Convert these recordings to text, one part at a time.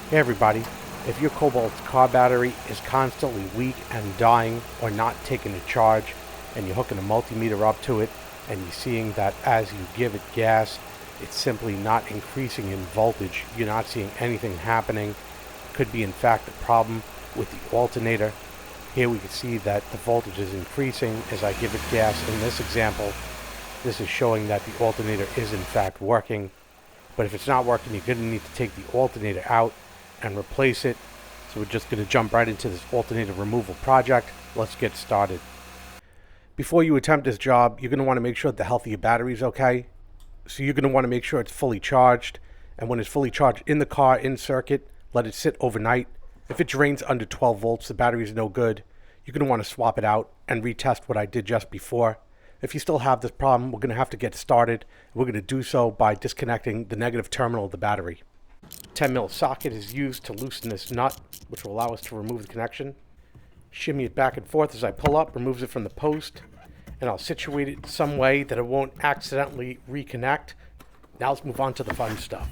Hey everybody, if your Cobalt's car battery is constantly weak and dying or not taking a charge, and you're hooking a multimeter up to it and you're seeing that as you give it gas, it's simply not increasing in voltage, you're not seeing anything happening, could be in fact a problem with the alternator. Here we can see that the voltage is increasing as I give it gas. In this example, this is showing that the alternator is in fact working. But if it's not working, you're going to need to take the alternator out and replace it. So we're just going to jump right into this alternator removal project. Let's get started. Before you attempt this job, you're going to want to make sure that the health of your battery is okay. So you're going to want to make sure it's fully charged. And when it's fully charged in the car, in circuit, let it sit overnight. If it drains under 12 volts, the battery is no good. You're going to want to swap it out and retest what I did just before. If you still have this problem, we're going to have to get started. We're going to do so by disconnecting the negative terminal of the battery. 10mm socket is used to loosen this nut, which will allow us to remove the connection. Shimmy it back and forth as I pull up, removes it from the post, and I'll situate it some way that it won't accidentally reconnect. Now let's move on to the fun stuff.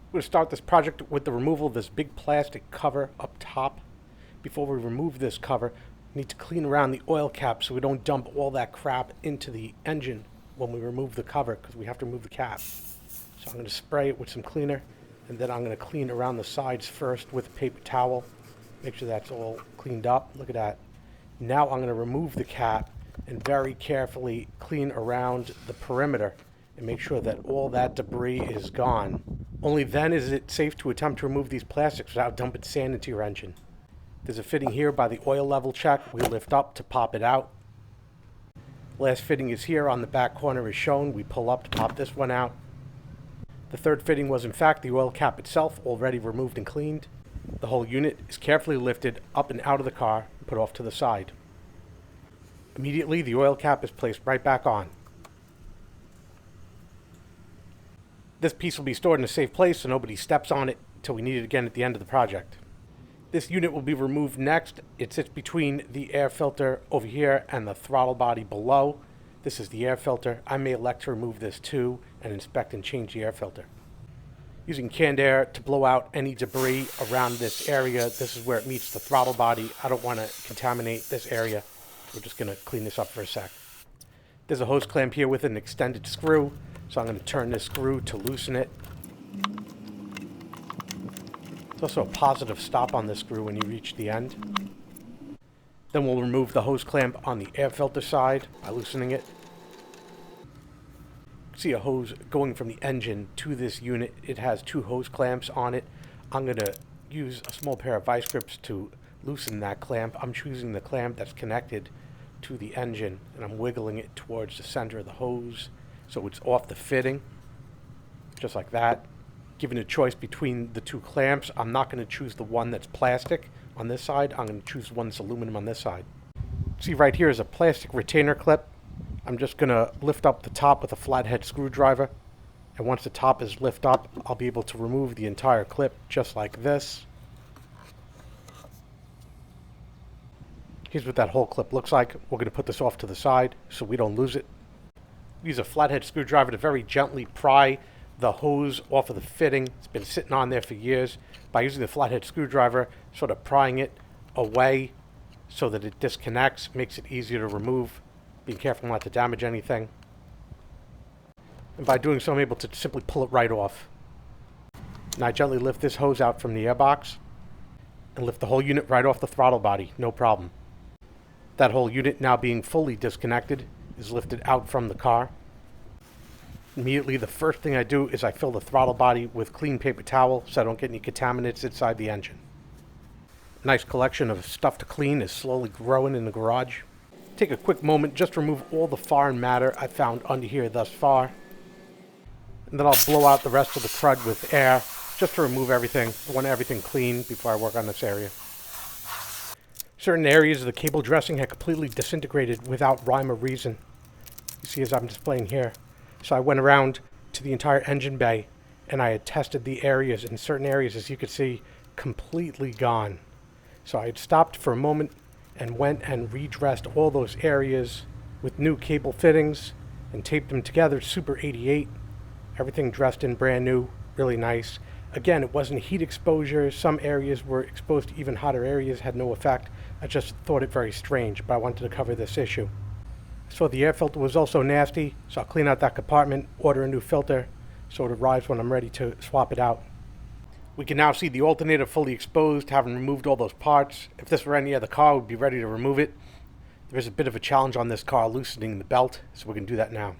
We're going to start this project with the removal of this big plastic cover up top. Before we remove this cover, we need to clean around the oil cap so we don't dump all that crap into the engine when we remove the cover, because we have to remove the cap. So I'm going to spray it with some cleaner, and then I'm going to clean around the sides first with a paper towel. Make sure that's all cleaned up. Look at that. Now I'm going to remove the cap and very carefully clean around the perimeter and make sure that all that debris is gone. Only then is it safe to attempt to remove these plastics without dumping sand into your engine. There's a fitting here by the oil level check. We lift up to pop it out. Last fitting is here on the back corner as shown. We pull up to pop this one out. The third fitting was in fact the oil cap itself, already removed and cleaned. The whole unit is carefully lifted up and out of the car and put off to the side. Immediately the oil cap is placed right back on. This piece will be stored in a safe place so nobody steps on it until we need it again at the end of the project. This unit will be removed next. It sits between the air filter over here and the throttle body below. This is the air filter. I may elect to remove this too and inspect and change the air filter. Using canned air to blow out any debris around this area. This is where it meets the throttle body. I don't want to contaminate this area. We're just going to clean this up for a sec. There's a hose clamp here with an extended screw. So I'm going to turn this screw to loosen it. There's also a positive stop on this screw when you reach the end. Then we'll remove the hose clamp on the air filter side by loosening it. See a hose going from the engine to this unit. It has two hose clamps on it. I'm going to use a small pair of vice grips to loosen that clamp. I'm choosing the clamp that's connected to the engine, and I'm wiggling it towards the center of the hose so it's off the fitting, just like that. Given a choice between the two clamps, I'm not going to choose the one that's plastic on this side. I'm going to choose one that's aluminum on this side. See, right here is a plastic retainer clip. I'm just going to lift up the top with a flathead screwdriver, and once the top is lifted up, I'll be able to remove the entire clip just like this. Here's what that whole clip looks like. We're going to put this off to the side so we don't lose it. Use a flathead screwdriver to very gently pry the hose off of the fitting. It's been sitting on there for years. By using the flathead screwdriver, sort of prying it away so that it disconnects, makes it easier to remove. Being careful not to damage anything. And by doing so, I'm able to simply pull it right off. Now I gently lift this hose out from the airbox and lift the whole unit right off the throttle body, no problem. That whole unit, now being fully disconnected, is lifted out from the car. Immediately, the first thing I do is I fill the throttle body with clean paper towel so I don't get any contaminants inside the engine. A nice collection of stuff to clean is slowly growing in the garage. Take a quick moment just to remove all the foreign matter I found under here thus far. And then I'll blow out the rest of the crud with air just to remove everything. I want everything clean before I work on this area. Certain areas of the cable dressing had completely disintegrated without rhyme or reason. You see as I'm displaying here. So I went around to the entire engine bay and I had tested the areas, and certain areas, as you could see, completely gone. So I had stopped for a moment and went and redressed all those areas with new cable fittings and taped them together, Super 88. Everything dressed in brand new, really nice. Again, it wasn't heat exposure. Some areas were exposed to even hotter areas, had no effect. I just thought it very strange, but I wanted to cover this issue. So the air filter was also nasty, so I'll clean out that compartment, order a new filter, so it arrives when I'm ready to swap it out. We can now see the alternator fully exposed, having removed all those parts. If this were any other car, we'd be ready to remove it. There's a bit of a challenge on this car loosening the belt, so we're going to do that now.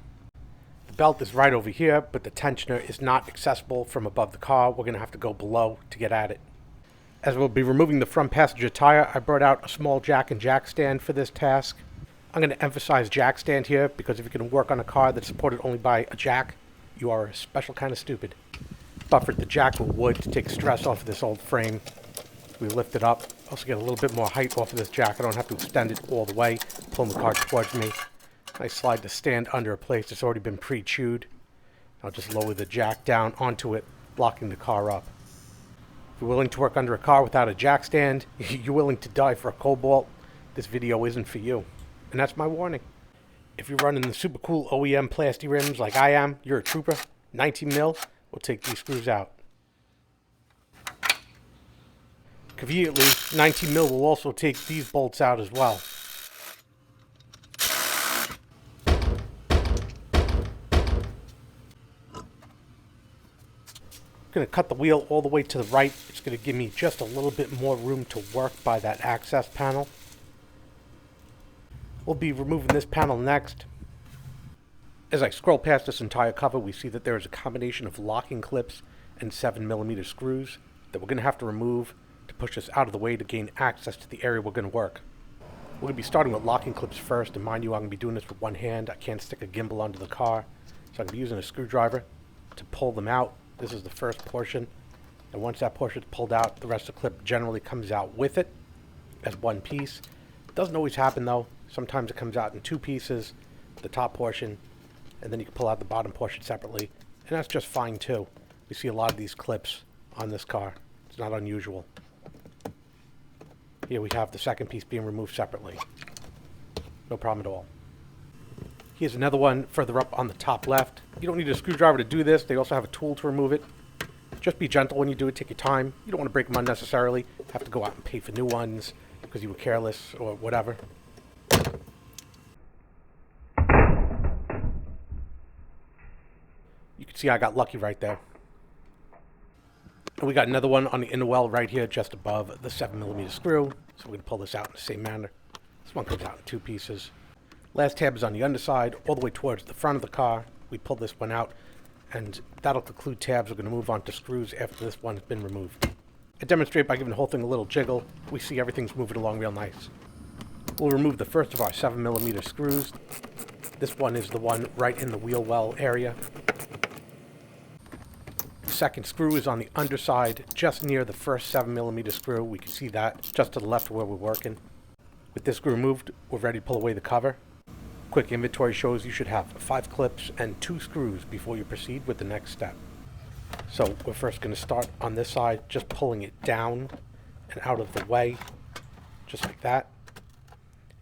The belt is right over here, but the tensioner is not accessible from above the car. We're going to have to go below to get at it. As we'll be removing the front passenger tire, I brought out a small jack and jack stand for this task. I'm going to emphasize jack stand here because if you can work on a car that's supported only by a jack, you are a special kind of stupid. Buffered the jack with wood to take stress off of this old frame. We lift it up. Also get a little bit more height off of this jack. I don't have to extend it all the way, pulling the car towards me. I slide the stand under a place that's already been pre-chewed. I'll just lower the jack down onto it, locking the car up. If you're willing to work under a car without a jack stand, you're willing to die for a Cobalt, this video isn't for you. And that's my warning. If you're running the super cool OEM plasti rims like I am, you're a trooper. 19 mil, we'll take these screws out. Conveniently, 19 mil will also take these bolts out as well. I'm going to cut the wheel all the way to the right. It's going to give me just a little bit more room to work by that access panel. We'll be removing this panel next. As I scroll past this entire cover, we see that there is a combination of locking clips and 7mm screws that we're going to have to remove to push us out of the way to gain access to the area we're going to work. We're going to be starting with locking clips first, and mind you, I'm going to be doing this with one hand. I can't stick a gimbal onto the car, so I'm going to be using a screwdriver to pull them out. This is the first portion, and once that portion is pulled out, the rest of the clip generally comes out with it as one piece. It doesn't always happen though. Sometimes it comes out in two pieces, the top portion, and then you can pull out the bottom portion separately, and that's just fine too. We see a lot of these clips on this car. It's not unusual. Here we have the second piece being removed separately. No problem at all. Here's another one further up on the top left. You don't need a screwdriver to do this. They also have a tool to remove it. Just be gentle when you do it. Take your time. You don't want to break them unnecessarily. Have to go out and pay for new ones because you were careless or whatever. You can see I got lucky right there. And we got another one on the inner well right here just above the 7mm screw. So we're going to pull this out in the same manner. This one comes out in two pieces. Last tab is on the underside, all the way towards the front of the car. We pull this one out, and that'll conclude tabs. We're going to move on to screws after this one has been removed. I demonstrate by giving the whole thing a little jiggle. We see everything's moving along real nice. We'll remove the first of our 7mm screws. This one is the one right in the wheel well area. The second screw is on the underside, just near the first 7mm screw. We can see that just to the left of where we're working. With this screw removed, we're ready to pull away the cover. Quick inventory shows you should have 5 clips and 2 screws before you proceed with the next step. So we're first going to start on this side, just pulling it down and out of the way, just like that.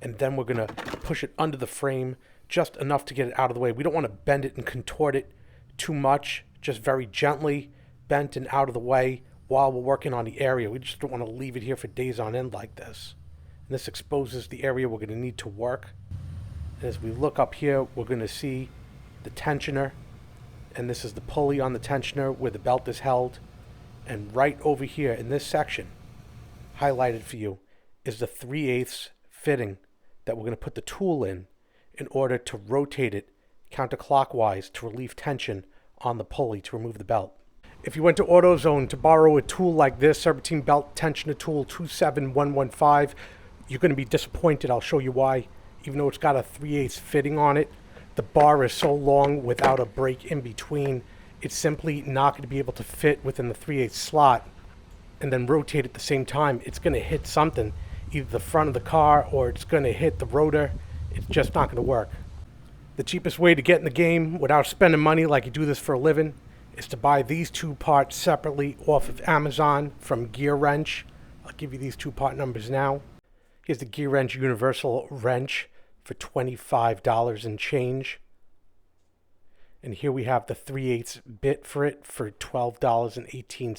And then we're going to push it under the frame just enough to get it out of the way. We don't want to bend it and contort it too much, just very gently bent and out of the way while we're working on the area. We just don't want to leave it here for days on end like this. And this exposes the area we're going to need to work. As we look up here, we're going to see the tensioner, and this is the pulley on the tensioner where the belt is held. And right over here in this section, highlighted for you, is the 3/8 fitting that we're going to put the tool in order to rotate it counterclockwise to relieve tension on the pulley to remove the belt. If you went to AutoZone to borrow a tool like this, Serpentine Belt Tensioner Tool 27115, you're going to be disappointed. I'll show you why. Even though it's got a 3/8 fitting on it, the bar is so long without a break in between, it's simply not going to be able to fit within the 3/8 slot and then rotate at the same time. It's going to hit something, either the front of the car or it's going to hit the rotor. It's just not going to work. The cheapest way to get in the game without spending money like you do this for a living is to buy these 2 parts separately off of Amazon from Gear Wrench. I'll give you these 2 part numbers now. Here's the Gear Wrench Universal Wrench for $25 and change. And here we have the 3/8 bit for it for $12.18.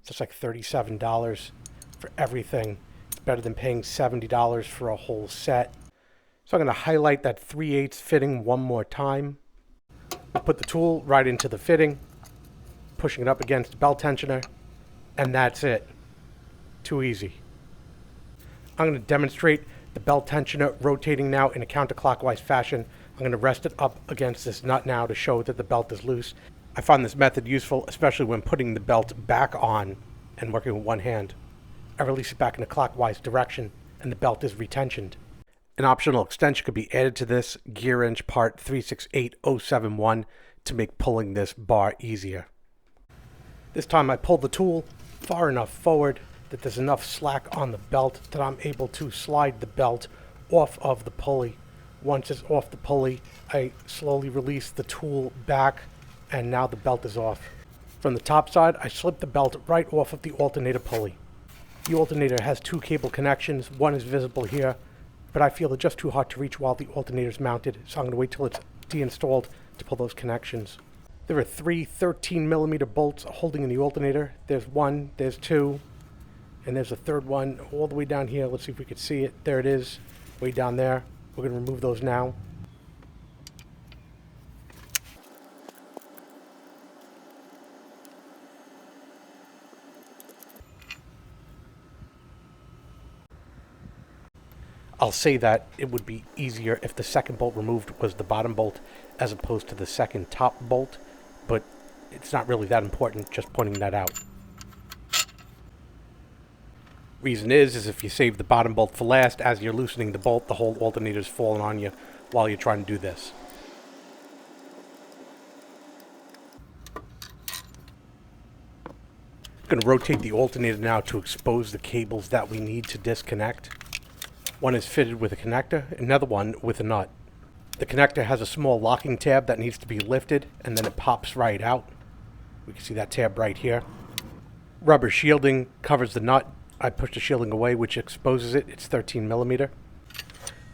So it's like $37 for everything. It's better than paying $70 for a whole set. So I'm going to highlight that 3/8 fitting one more time. We'll put the tool right into the fitting, pushing it up against the belt tensioner, and that's it. Too easy. I'm going to demonstrate the belt tensioner rotating now in a counterclockwise fashion. I'm going to rest it up against this nut now to show that the belt is loose. I find this method useful, especially when putting the belt back on and working with one hand. I release it back in a clockwise direction, and the belt is retensioned. An optional extension could be added to this gear wrench part 368071 to make pulling this bar easier. This time I pull the tool far enough forward that there's enough slack on the belt that I'm able to slide the belt off of the pulley. Once it's off the pulley, I slowly release the tool back, and now the belt is off. From the top side, I slip the belt right off of the alternator pulley. The alternator has 2 cable connections. One is visible here, but I feel they're just too hard to reach while the alternator is mounted, so I'm going to wait till it's deinstalled to pull those connections. There are 3 13mm bolts holding in the alternator. There's 1, there's 2, and there's a third one all the way down here. Let's see if we can see it. There it is, way down there. We're going to remove those now. I'll say that it would be easier if the second bolt removed was the bottom bolt as opposed to the second top bolt, but it's not really that important, just pointing that out. Reason is if you save the bottom bolt for last, as you're loosening the bolt, the whole alternator's falling on you while you're trying to do this. I'm going to rotate the alternator now to expose the cables that we need to disconnect. One is fitted with a connector, another one with a nut. The connector has a small locking tab that needs to be lifted, and then it pops right out. We can see that tab right here. Rubber shielding covers the nut. I push the shielding away, which exposes it. It's 13mm.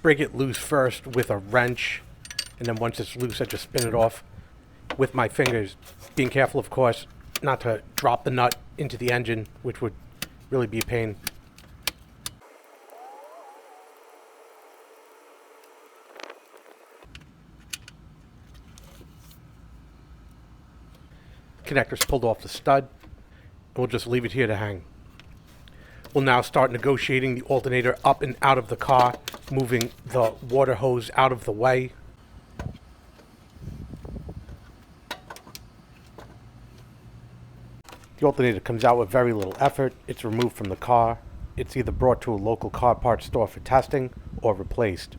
Break it loose first with a wrench, and then once it's loose, I just spin it off with my fingers. Being careful, of course, not to drop the nut into the engine, which would really be a pain. Connector's pulled off the stud, and we'll just leave it here to hang. We'll now start negotiating the alternator up and out of the car, moving the water hose out of the way. The alternator comes out with very little effort. It's removed from the car. It's either brought to a local car parts store for testing or replaced.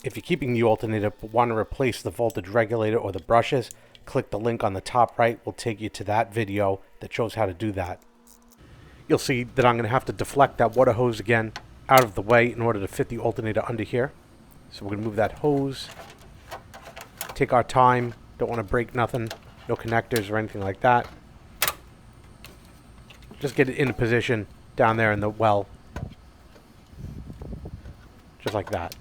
If you're keeping the alternator but want to replace the voltage regulator or the brushes, click the link on the top right. Will take you to that video that shows how to do that. You'll see that I'm going to have to deflect that water hose again out of the way in order to fit the alternator under here. So we're going to move that hose. Take our time. Don't want to break nothing. No connectors or anything like that. Just get it in a position down there in the well. Just like that.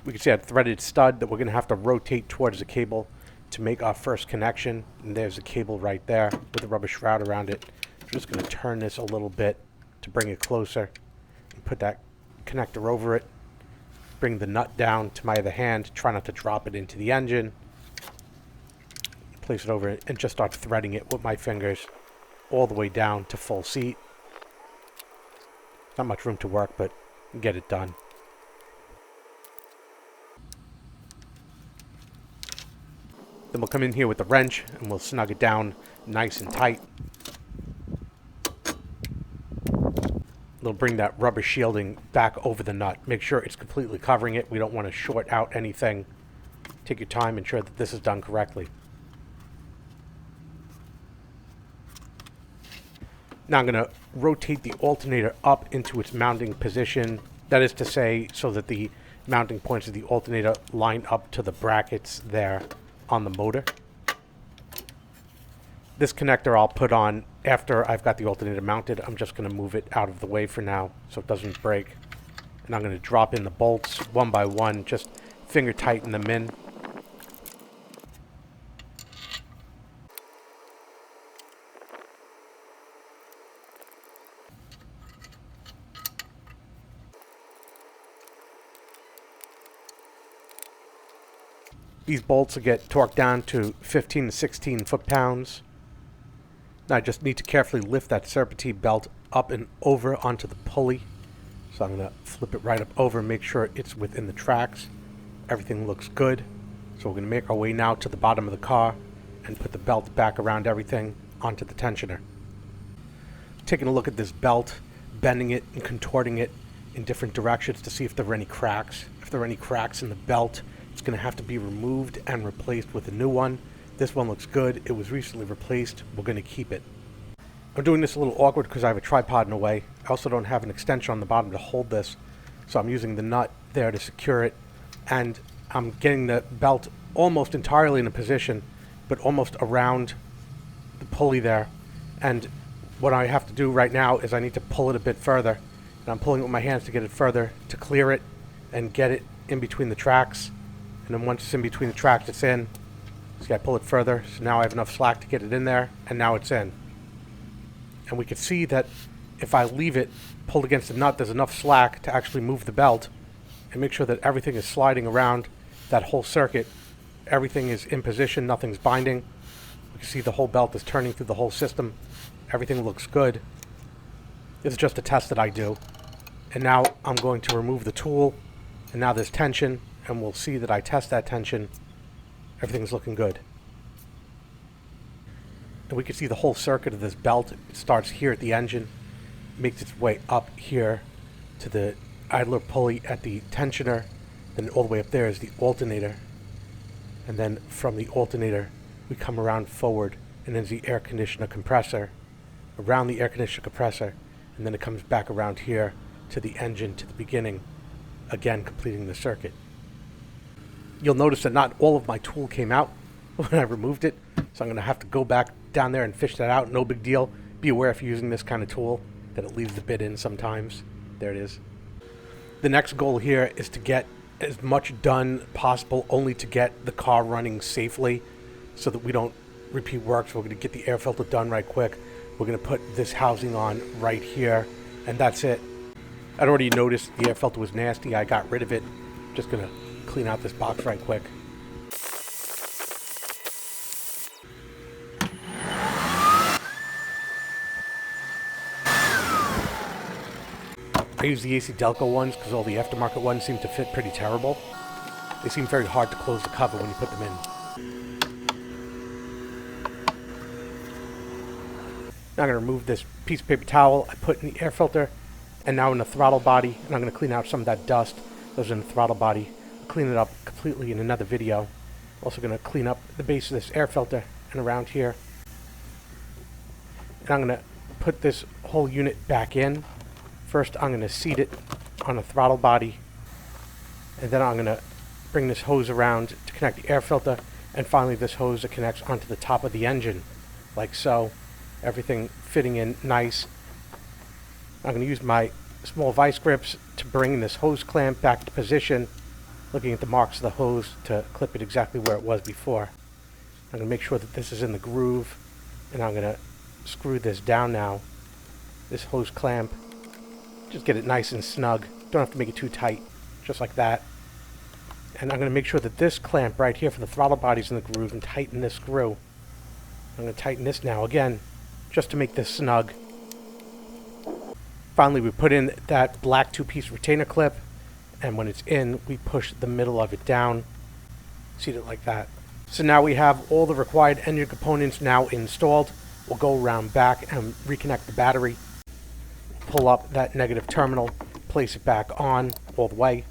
We can see a threaded stud that we're going to have to rotate towards the cable to make our first connection. And there's a cable right there with a rubber shroud around it. I'm just going to turn this a little bit to bring it closer and put that connector over it. Bring the nut down to my other hand. Try not to drop it into the engine. Place it over it and just start threading it with my fingers all the way down to full seat. Not much room to work, but get it done. Then we'll come in here with the wrench and we'll snug it down nice and tight. We'll bring that rubber shielding back over the nut. Make sure it's completely covering it. We don't want to short out anything. Take your time, ensure that this is done correctly. Now I'm going to rotate the alternator up into its mounting position. That is to say, so that the mounting points of the alternator line up to the brackets there on the motor. This connector I'll put on after I've got the alternator mounted. I'm just going to move it out of the way for now so it doesn't break. And I'm going to drop in the bolts one by one, just finger tighten them in. These bolts will get torqued down to 15 to 16 foot-pounds. Now I just need to carefully lift that serpentine belt up and over onto the pulley. So I'm going to flip it right up over and make sure it's within the tracks. Everything looks good. So we're going to make our way now to the bottom of the car and put the belt back around everything onto the tensioner. Taking a look at this belt, bending it and contorting it in different directions to see if there are any cracks. If there are any cracks in the belt, it's going to have to be removed and replaced with a new one. This one looks good. It was recently replaced. We're going to keep it. I'm doing this a little awkward because I have a tripod in the way. I also don't have an extension on the bottom to hold this, so I'm using the nut there to secure it. And I'm getting the belt almost entirely in a position, but almost around the pulley there. And what I have to do right now is I need to pull it a bit further. And I'm pulling it with my hands to get it further, to clear it and get it in between the tracks. And then once it's in between the tracks, it's in. See, I pull it further, so now I have enough slack to get it in there, and now it's in. And we can see that if I leave it pulled against the nut, there's enough slack to actually move the belt and make sure that everything is sliding around that whole circuit. Everything is in position, nothing's binding. We can see the whole belt is turning through the whole system. Everything looks good. This is just a test that I do. And now I'm going to remove the tool, and now there's tension, and we'll see that I test that tension. Everything's looking good. And we can see the whole circuit of this belt. It starts here at the engine, makes its way up here to the idler pulley at the tensioner, then all the way up there is the alternator. And then from the alternator, we come around forward, and there's the air conditioner compressor, around the air conditioner compressor, and then it comes back around here to the engine, to the beginning, again completing the circuit. You'll notice that not all of my tool came out when I removed it, so I'm going to have to go back down there and fish that out. No big deal. Be aware if you're using this kind of tool that it leaves the bit in sometimes. There it is. The next goal here is to get as much done possible, only to get the car running safely so that we don't repeat work. So we're going to get the air filter done right quick. We're going to put this housing on right here, and that's it. I'd already noticed the air filter was nasty. I got rid of it. Just going to clean out this box right quick. I use the AC Delco ones because all the aftermarket ones seem to fit pretty terrible. They seem very hard to close the cover when you put them in. Now I'm going to remove this piece of paper towel I put in the air filter, and now in the throttle body, and I'm going to clean out some of that dust that was in the throttle body. I'll clean it up completely in another video. Also going to clean up the base of this air filter and around here. And I'm going to put this whole unit back in. First, I'm going to seat it on the throttle body, and then I'm going to bring this hose around to connect the air filter, and finally this hose that connects onto the top of the engine, like so. Everything fitting in nice. I'm going to use my small vice grips to bring this hose clamp back into position, looking at the marks of the hose to clip it exactly where it was before. I'm going to make sure that this is in the groove, and I'm going to screw this down now, this hose clamp. Just get it nice and snug. Don't have to make it too tight, just like that. And I'm going to make sure that this clamp right here for the throttle body is in the groove and tighten this screw. I'm going to tighten this now again, just to make this snug. Finally, we put in that black two-piece retainer clip, and when it's in, we push the middle of it down, seat it like that. So now we have all the required engine components now installed. We'll go around back and reconnect the battery. Pull up that negative terminal, place it back on all the way,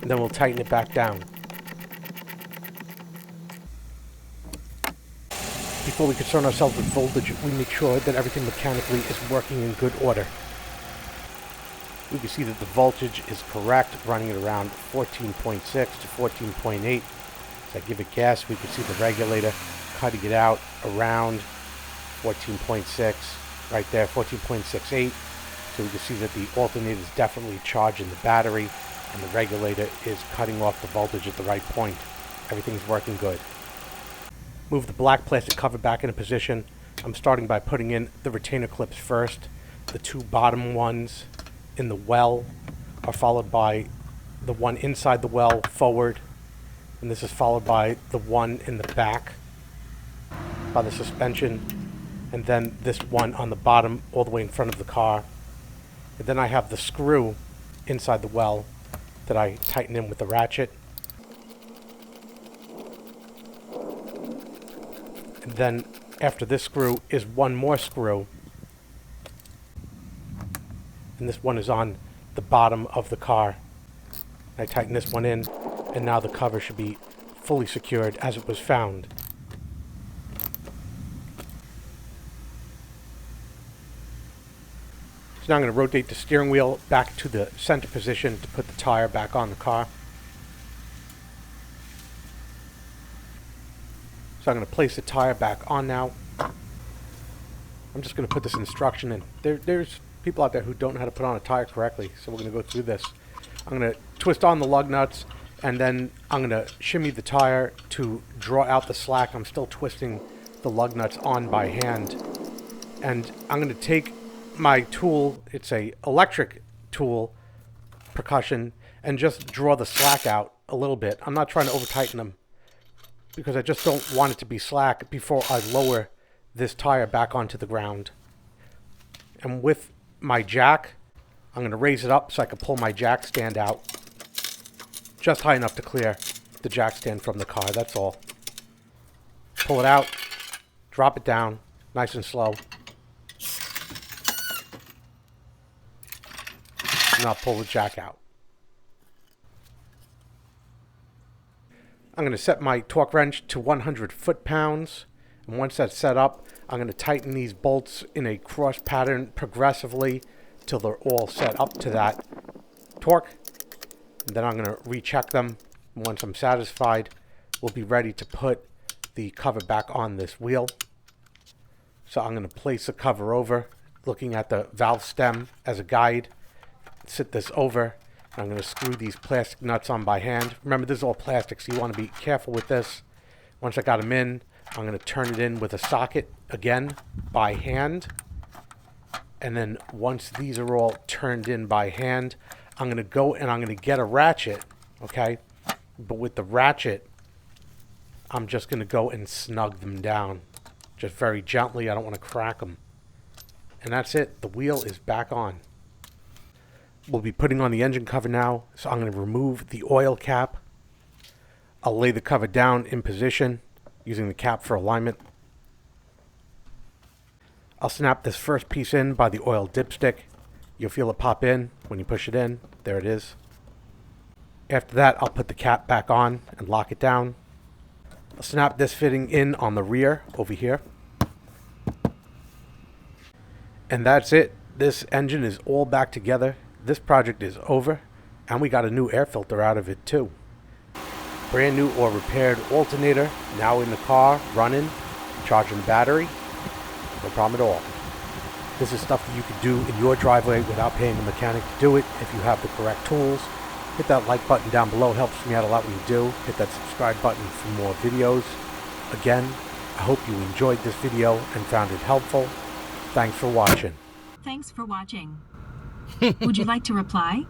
and then we'll tighten it back down. Before we concern ourselves with voltage, we make sure that everything mechanically is working in good order. We can see that the voltage is correct, running at around 14.6 to 14.8. As I give it gas, we can see the regulator cutting it out around 14.6. Right there, 14.68. So we can see that the alternator is definitely charging the battery. and the regulator is cutting off the voltage at the right point. Everything's working good. Move the black plastic cover back into position. I'm starting by putting in the retainer clips first. The two bottom ones in the well are followed by the one inside the well forward, and this is followed by the one in the back by the suspension, and then this one on the bottom all the way in front of the car. And then I have the screw inside the well that I tighten in with the ratchet. And then after this screw is one more screw, and this one is on the bottom of the car. I tighten this one in, and now the cover should be fully secured as it was found. So now I'm going to rotate the steering wheel back to the center position to put the tire back on the car. So I'm going to place the tire back on now. I'm just going to put this instruction in. There's people out there who don't know how to put on a tire correctly, so we're going to go through this. I'm going to twist on the lug nuts, and then I'm going to shimmy the tire to draw out the slack. I'm still twisting the lug nuts on by hand. And I'm going to take my tool, it's a electric tool, percussion, and just draw the slack out a little bit. I'm not trying to over tighten them because I just don't want it to be slack before I lower this tire back onto the ground. And with my jack, I'm going to raise it up so I can pull my jack stand out just high enough to clear the jack stand from the car, that's all. Pull it out, drop it down, nice and slow. And I'll pull the jack out. I'm going to set my torque wrench to 100 foot-pounds. And once that's set up, I'm going to tighten these bolts in a cross pattern progressively till they're all set up to that torque. And then I'm going to recheck them. And once I'm satisfied, we'll be ready to put the cover back on this wheel. So I'm going to place the cover over, looking at the valve stem as a guide. Sit this over. I'm going to screw these plastic nuts on by hand. Remember, this is all plastic, so you want to be careful with this. Once I got them in, I'm going to turn it in with a socket again by hand. And then once these are all turned in by hand, I'm going to go and I'm going to get a ratchet, okay? But with the ratchet, I'm just going to go and snug them down. Just very gently. I don't want to crack them. And that's it. The wheel is back on. We'll be putting on the engine cover now, so I'm going to remove the oil cap. I'll lay the cover down in position using the cap for alignment. I'll snap this first piece in by the oil dipstick. You'll feel it pop in when you push it in. There it is. After that, I'll put the cap back on and lock it down. I'll snap this fitting in on the rear over here. And that's it. This engine is all back together. This project is over, and we got a new air filter out of it too. Brand new or repaired alternator, now in the car, running, charging the battery, no problem at all. This is stuff that you can do in your driveway without paying a mechanic to do it if you have the correct tools. Hit that like button down below, helps me out a lot when you do. Hit that subscribe button for more videos. Again, I hope you enjoyed this video and found it helpful. Thanks for watching. Thanks for watching. Would you like to reply?